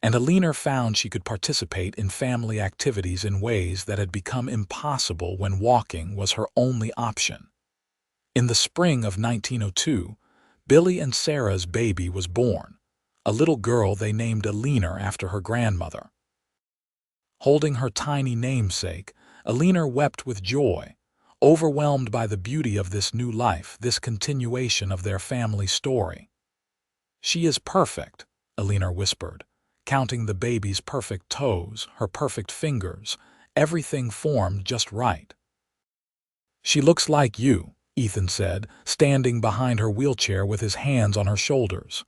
and Eleanor found she could participate in family activities in ways that had become impossible when walking was her only option. In the spring of 1902, Billy and Sarah's baby was born, a little girl they named Eleanor after her grandmother. Holding her tiny namesake, Eleanor wept with joy, overwhelmed by the beauty of this new life, this continuation of their family story. "She is perfect," Eleanor whispered, counting the baby's perfect toes, her perfect fingers, everything formed just right. "She looks like you," Ethan said, standing behind her wheelchair with his hands on her shoulders.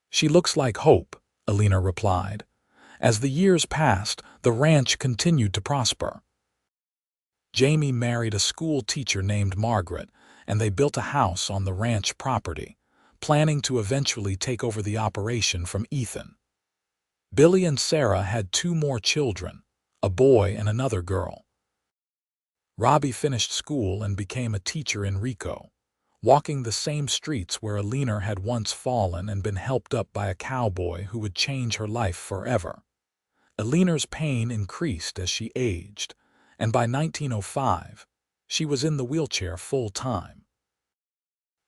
"She looks like hope," Eleanor replied. As the years passed, the ranch continued to prosper. Jamie married a school teacher named Margaret, and they built a house on the ranch property, planning to eventually take over the operation from Ethan. Billy and Sarah had 2 more children, a boy and another girl. Robbie finished school and became a teacher in Rico, walking the same streets where Eleanor had once fallen and been helped up by a cowboy who would change her life forever. Eleanor's pain increased as she aged, and by 1905, she was in the wheelchair full-time.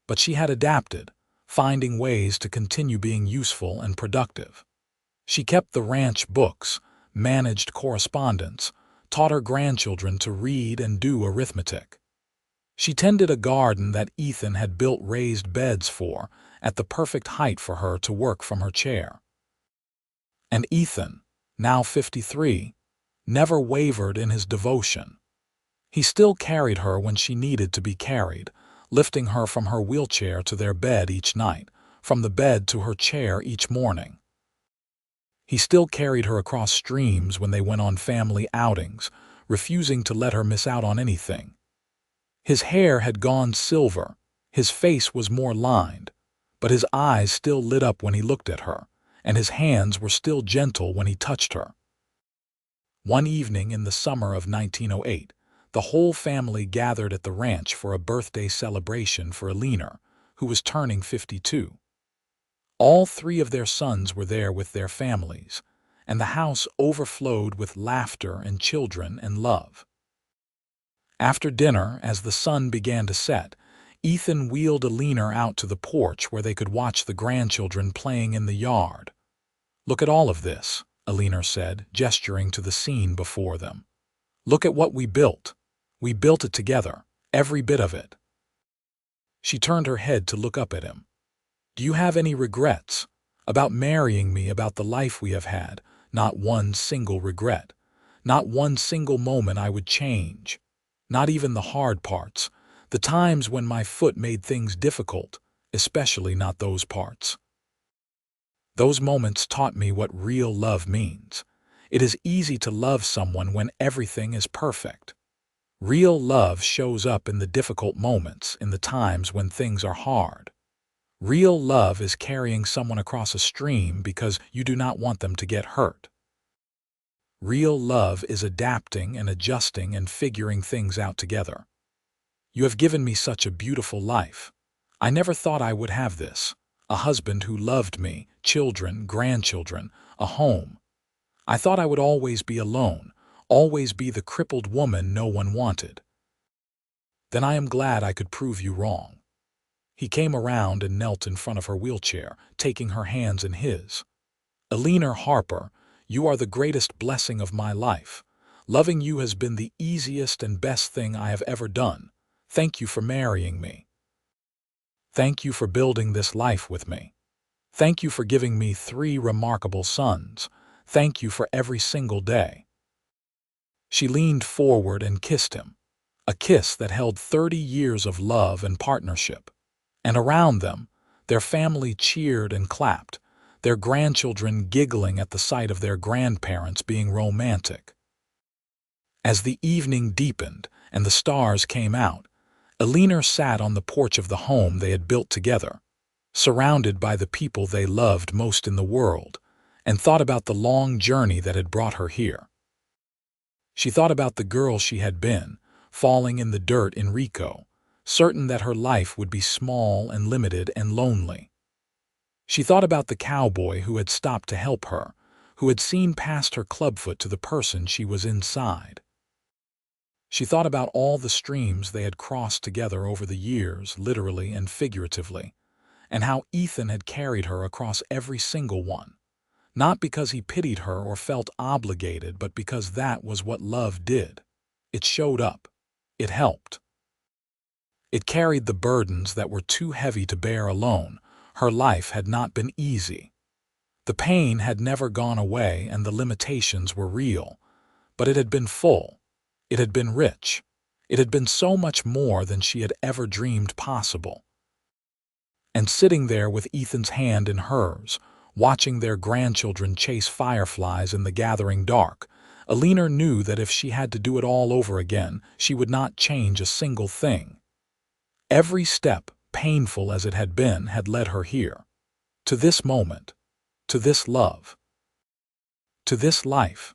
But she had adapted, finding ways to continue being useful and productive. She kept the ranch books, managed correspondence, taught her grandchildren to read and do arithmetic. She tended a garden that Ethan had built raised beds for, at the perfect height for her to work from her chair. And Ethan, now 53, never wavered in his devotion. He still carried her when she needed to be carried, lifting her from her wheelchair to their bed each night, from the bed to her chair each morning. He still carried her across streams when they went on family outings, refusing to let her miss out on anything. His hair had gone silver, his face was more lined, but his eyes still lit up when he looked at her, and his hands were still gentle when he touched her. One evening in the summer of 1908, the whole family gathered at the ranch for a birthday celebration for Eleanor, who was turning 52. All three of their sons were there with their families, and the house overflowed with laughter and children and love. After dinner, as the sun began to set, Ethan wheeled Eleanor out to the porch where they could watch the grandchildren playing in the yard. "Look at all of this," Eleanor said, gesturing to the scene before them. "Look at what we built. We built it together, every bit of it." She turned her head to look up at him. "Do you have any regrets? About marrying me, about the life we have had? Not one single regret. Not one single moment I would change. Not even the hard parts, the times when my foot made things difficult, especially not those parts. Those moments taught me what real love means. It is easy to love someone when everything is perfect. Real love shows up in the difficult moments, in the times when things are hard. Real love is carrying someone across a stream because you do not want them to get hurt. Real love is adapting and adjusting and figuring things out together. You have given me such a beautiful life. I never thought I would have this. A husband who loved me, children, grandchildren, a home. I thought I would always be alone, always be the crippled woman no one wanted. Then I am glad I could prove you wrong." He came around and knelt in front of her wheelchair, taking her hands in his. "Eleanor Harper, you are the greatest blessing of my life. Loving you has been the easiest and best thing I have ever done. Thank you for marrying me. Thank you for building this life with me. Thank you for giving me 3 remarkable sons. Thank you for every single day." She leaned forward and kissed him, a kiss that held 30 years of love and partnership. And around them, their family cheered and clapped, their grandchildren giggling at the sight of their grandparents being romantic. As the evening deepened and the stars came out, Eleanor sat on the porch of the home they had built together, surrounded by the people they loved most in the world, and thought about the long journey that had brought her here. She thought about the girl she had been, falling in the dirt in Rico, certain that her life would be small and limited and lonely. She thought about the cowboy who had stopped to help her, who had seen past her clubfoot to the person she was inside. She thought about all the streams they had crossed together over the years, literally and figuratively, and how Ethan had carried her across every single one, not because he pitied her or felt obligated, but because that was what love did. It showed up. It helped. It carried the burdens that were too heavy to bear alone. Her life had not been easy. The pain had never gone away and the limitations were real, but it had been full. It had been rich. It had been so much more than she had ever dreamed possible. And sitting there with Ethan's hand in hers, watching their grandchildren chase fireflies in the gathering dark, Eleanor knew that if she had to do it all over again, she would not change a single thing. Every step, painful as it had been, had led her here, to this moment, to this love, to this life.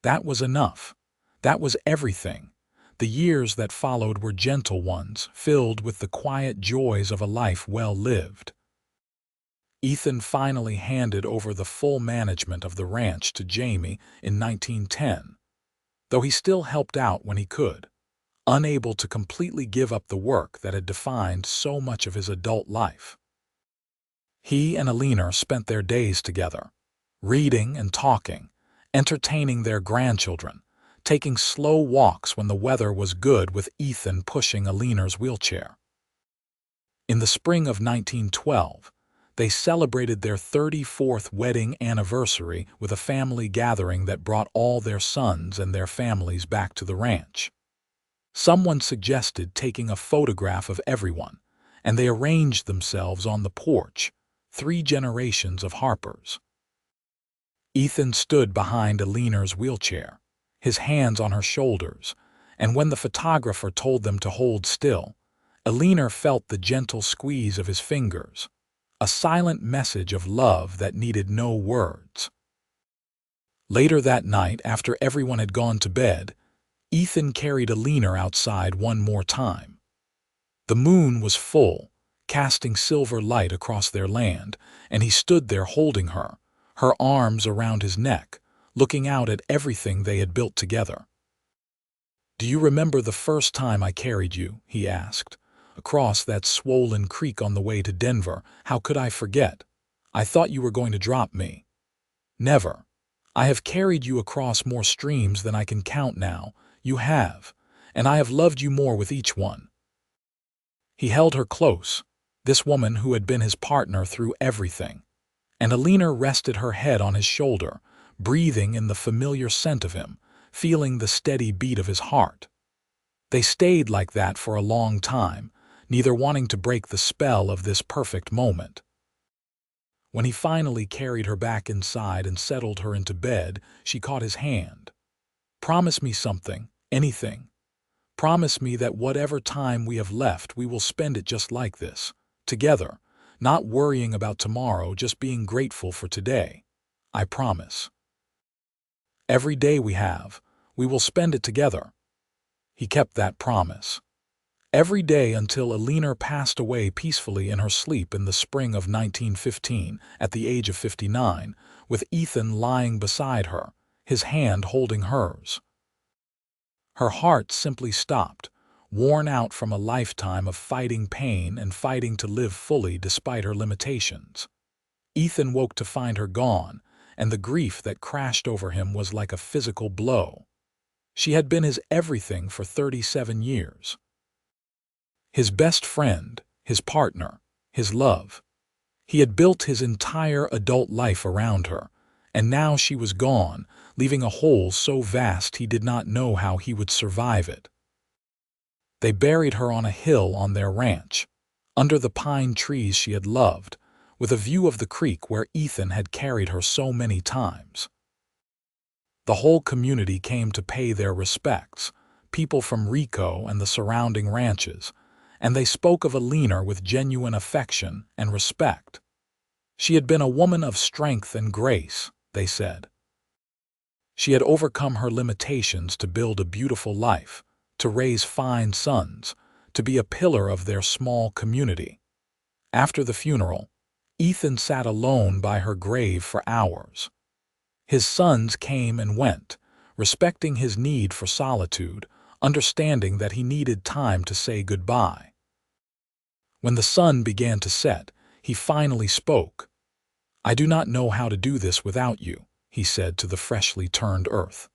That was enough. That was everything. The years that followed were gentle ones, filled with the quiet joys of a life well lived. Ethan finally handed over the full management of the ranch to Jamie in 1910, though he still helped out when he could, unable to completely give up the work that had defined so much of his adult life. He and Eleanor spent their days together, reading and talking, entertaining their grandchildren, taking slow walks when the weather was good with Ethan pushing Eleanor's wheelchair. In the spring of 1912, They celebrated their 34th wedding anniversary with a family gathering that brought all their sons and their families back to the ranch. Someone suggested taking a photograph of everyone, and they arranged themselves on the porch, 3 generations of Harpers. Ethan stood behind Eleanor's wheelchair, his hands on her shoulders, and when the photographer told them to hold still, Eleanor felt the gentle squeeze of his fingers, a silent message of love that needed no words. Later that night, after everyone had gone to bed, Ethan carried Eleanor outside one more time. The moon was full, casting silver light across their land, and he stood there holding her, her arms around his neck, looking out at everything they had built together. "Do you remember the first time I carried you?" he asked. "Across that swollen creek on the way to Denver. How could I forget? I thought you were going to drop me." "Never. I have carried you across more streams than I can count now. You have, and I have loved you more with each one." He held her close, this woman who had been his partner through everything, and Eleanor rested her head on his shoulder, breathing in the familiar scent of him, feeling the steady beat of his heart. They stayed like that for a long time, neither wanting to break the spell of this perfect moment. When he finally carried her back inside and settled her into bed, she caught his hand. "Promise me something, anything. Promise me that whatever time we have left, we will spend it just like this, together, not worrying about tomorrow, just being grateful for today. I promise. Every day we have, we will spend it together." He kept that promise. Every day until Eleanor passed away peacefully in her sleep in the spring of 1915, at the age of 59, with Ethan lying beside her, his hand holding hers. Her heart simply stopped, worn out from a lifetime of fighting pain and fighting to live fully despite her limitations. Ethan woke to find her gone, and the grief that crashed over him was like a physical blow. She had been his everything for 37 years. His best friend, his partner, his love. He had built his entire adult life around her, and now she was gone, leaving a hole so vast he did not know how he would survive it. They buried her on a hill on their ranch, under the pine trees she had loved, with a view of the creek where Ethan had carried her so many times. The whole community came to pay their respects, people from Rico and the surrounding ranches, and they spoke of Eleanor with genuine affection and respect. She had been a woman of strength and grace, they said. She had overcome her limitations to build a beautiful life, to raise fine sons, to be a pillar of their small community. After the funeral, Ethan sat alone by her grave for hours. His sons came and went, respecting his need for solitude, understanding that he needed time to say goodbye. When the sun began to set, he finally spoke. "I do not know how to do this without you," he said to the freshly turned earth.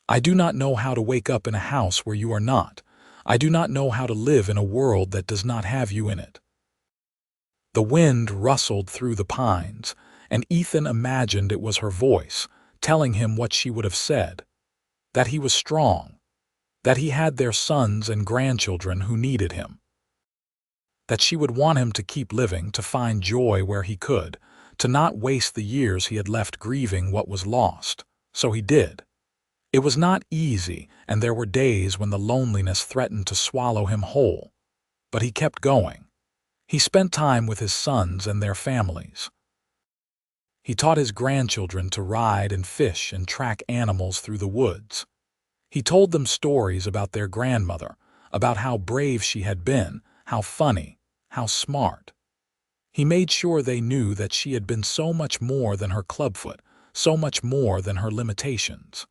"I do not know how to wake up in a house where you are not. I do not know how to live in a world that does not have you in it." The wind rustled through the pines, and Ethan imagined it was her voice, telling him what she would have said, that he was strong, that he had their sons and grandchildren who needed him, that she would want him to keep living, to find joy where he could, to not waste the years he had left grieving what was lost. So he did. It was not easy, and there were days when the loneliness threatened to swallow him whole, but he kept going. He spent time with his sons and their families. He taught his grandchildren to ride and fish and track animals through the woods. He told them stories about their grandmother, about how brave she had been, how funny, how smart. He made sure they knew that she had been so much more than her clubfoot, so much more than her limitations.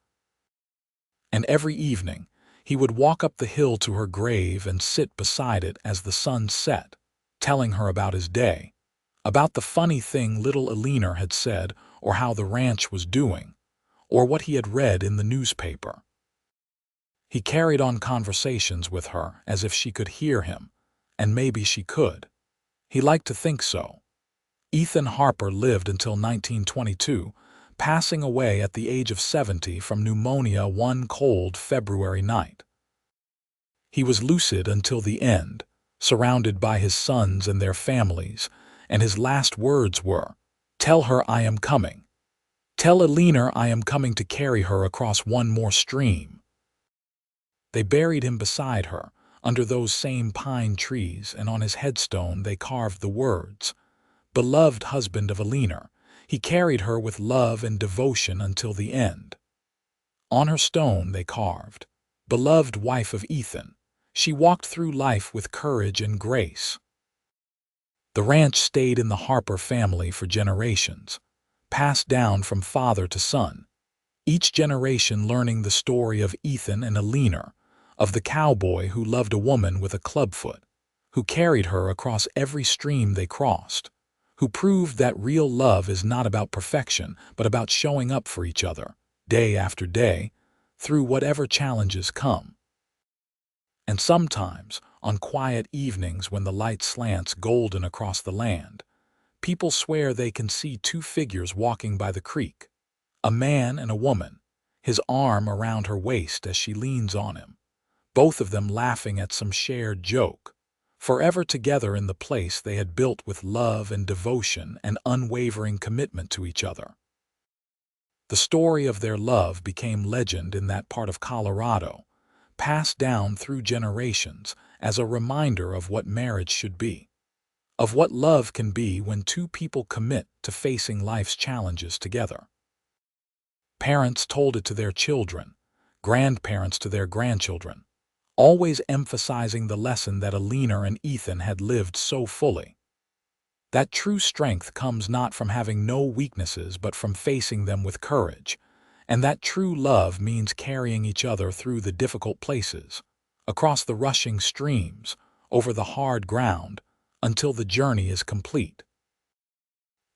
And every evening, he would walk up the hill to her grave and sit beside it as the sun set, telling her about his day, about the funny thing little Eleanor had said, or how the ranch was doing, or what he had read in the newspaper. He carried on conversations with her as if she could hear him, and maybe she could. He liked to think so. Ethan Harper lived until 1922, passing away at the age of 70 from pneumonia one cold February night. He was lucid until the end, surrounded by his sons and their families, and his last words were, "Tell her I am coming. Tell Eleanor I am coming to carry her across one more stream." They buried him beside her, under those same pine trees, and on his headstone they carved the words, "Beloved husband of Eleanor, he carried her with love and devotion until the end." On her stone they carved, "Beloved wife of Ethan, she walked through life with courage and grace." The ranch stayed in the Harper family for generations, passed down from father to son, each generation learning the story of Ethan and Eleanor, of the cowboy who loved a woman with a clubfoot, who carried her across every stream they crossed, who proved that real love is not about perfection, but about showing up for each other, day after day, through whatever challenges come. And sometimes, on quiet evenings when the light slants golden across the land, people swear they can see two figures walking by the creek, a man and a woman, his arm around her waist as she leans on him, both of them laughing at some shared joke, forever together in the place they had built with love and devotion and unwavering commitment to each other. The story of their love became legend in that part of Colorado, passed down through generations as a reminder of what marriage should be, of what love can be when two people commit to facing life's challenges together. Parents told it to their children, grandparents to their grandchildren, always emphasizing the lesson that Eleanor and Ethan had lived so fully. That true strength comes not from having no weaknesses but from facing them with courage, and that true love means carrying each other through the difficult places, across the rushing streams, over the hard ground, until the journey is complete.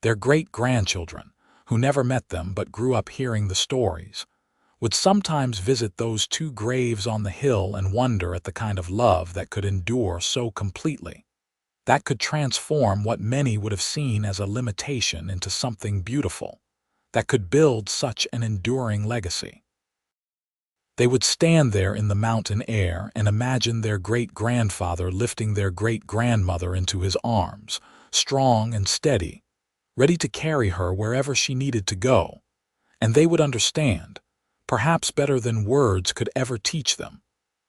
Their great-grandchildren, who never met them but grew up hearing the stories, would sometimes visit those two graves on the hill and wonder at the kind of love that could endure so completely, that could transform what many would have seen as a limitation into something beautiful, that could build such an enduring legacy. They would stand there in the mountain air and imagine their great-grandfather lifting their great-grandmother into his arms, strong and steady, ready to carry her wherever she needed to go, and they would understand, perhaps better than words could ever teach them,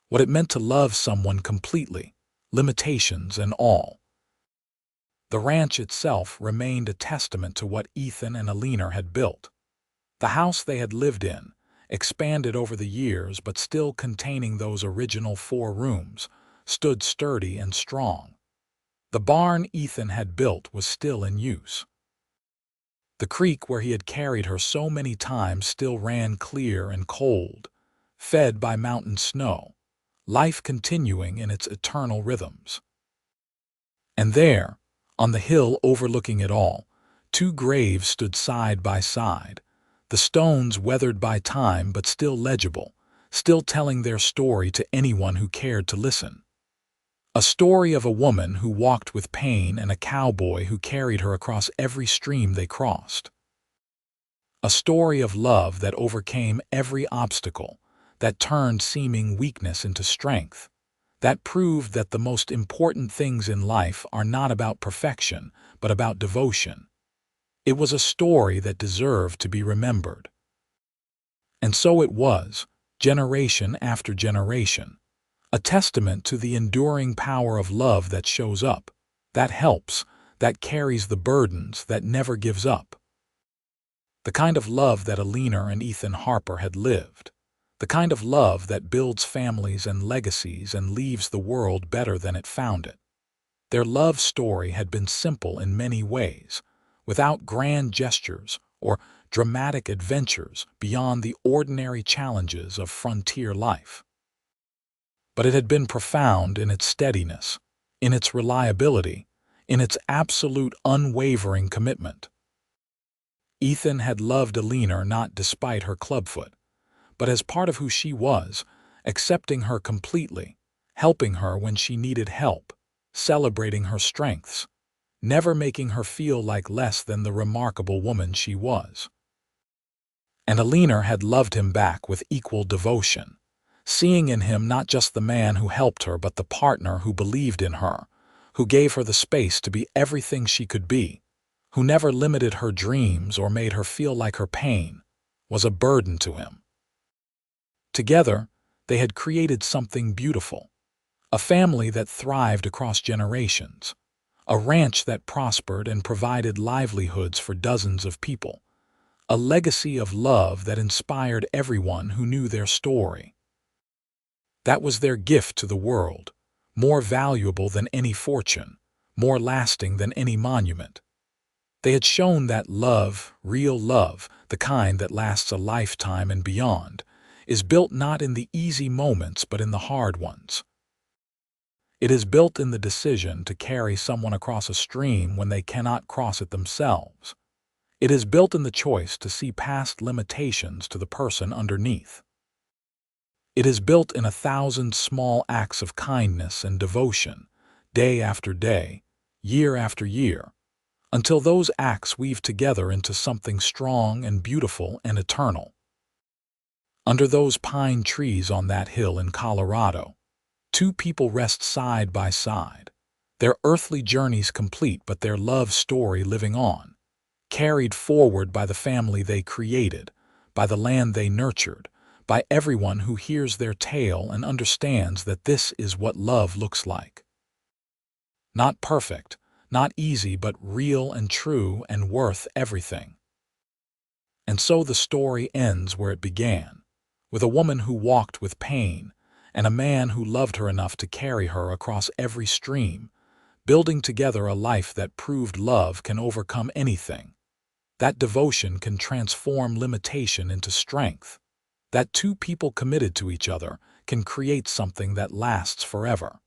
what it meant to love someone completely, limitations and all. The ranch itself remained a testament to what Ethan and Eleanor had built. The house they had lived in, expanded over the years but still containing those original 4 rooms, stood sturdy and strong. The barn Ethan had built was still in use. The creek where he had carried her so many times still ran clear and cold, fed by mountain snow, life continuing in its eternal rhythms. And there, on the hill overlooking it all, 2 graves stood side by side, the stones weathered by time but still legible, still telling their story to anyone who cared to listen. A story of a woman who walked with pain and a cowboy who carried her across every stream they crossed. A story of love that overcame every obstacle, that turned seeming weakness into strength, that proved that the most important things in life are not about perfection, but about devotion. It was a story that deserved to be remembered. And so it was, generation after generation, a testament to the enduring power of love that shows up, that helps, that carries the burdens, that never gives up. The kind of love that Eleanor and Ethan Harper had lived. The kind of love that builds families and legacies and leaves the world better than it found it. Their love story had been simple in many ways, without grand gestures or dramatic adventures beyond the ordinary challenges of frontier life. But it had been profound in its steadiness, in its reliability, in its absolute unwavering commitment. Ethan had loved Eleanor not despite her clubfoot, but as part of who she was, accepting her completely, helping her when she needed help, celebrating her strengths, never making her feel like less than the remarkable woman she was. And Eleanor had loved him back with equal devotion, seeing in him not just the man who helped her but the partner who believed in her, who gave her the space to be everything she could be, who never limited her dreams or made her feel like her pain was a burden to him. Together, they had created something beautiful, a family that thrived across generations, a ranch that prospered and provided livelihoods for dozens of people, a legacy of love that inspired everyone who knew their story. That was their gift to the world, more valuable than any fortune, more lasting than any monument. They had shown that love, real love, the kind that lasts a lifetime and beyond, is built not in the easy moments but in the hard ones. It is built in the decision to carry someone across a stream when they cannot cross it themselves. It is built in the choice to see past limitations to the person underneath. It is built in 1,000 small acts of kindness and devotion, day after day, year after year, until those acts weave together into something strong and beautiful and eternal. Under those pine trees on that hill in Colorado, two people rest side by side, their earthly journeys complete but their love story living on, carried forward by the family they created, by the land they nurtured, by everyone who hears their tale and understands that this is what love looks like. Not perfect, not easy, but real and true and worth everything. And so the story ends where it began, with a woman who walked with pain and a man who loved her enough to carry her across every stream, building together a life that proved love can overcome anything, that devotion can transform limitation into strength, that two people committed to each other can create something that lasts forever.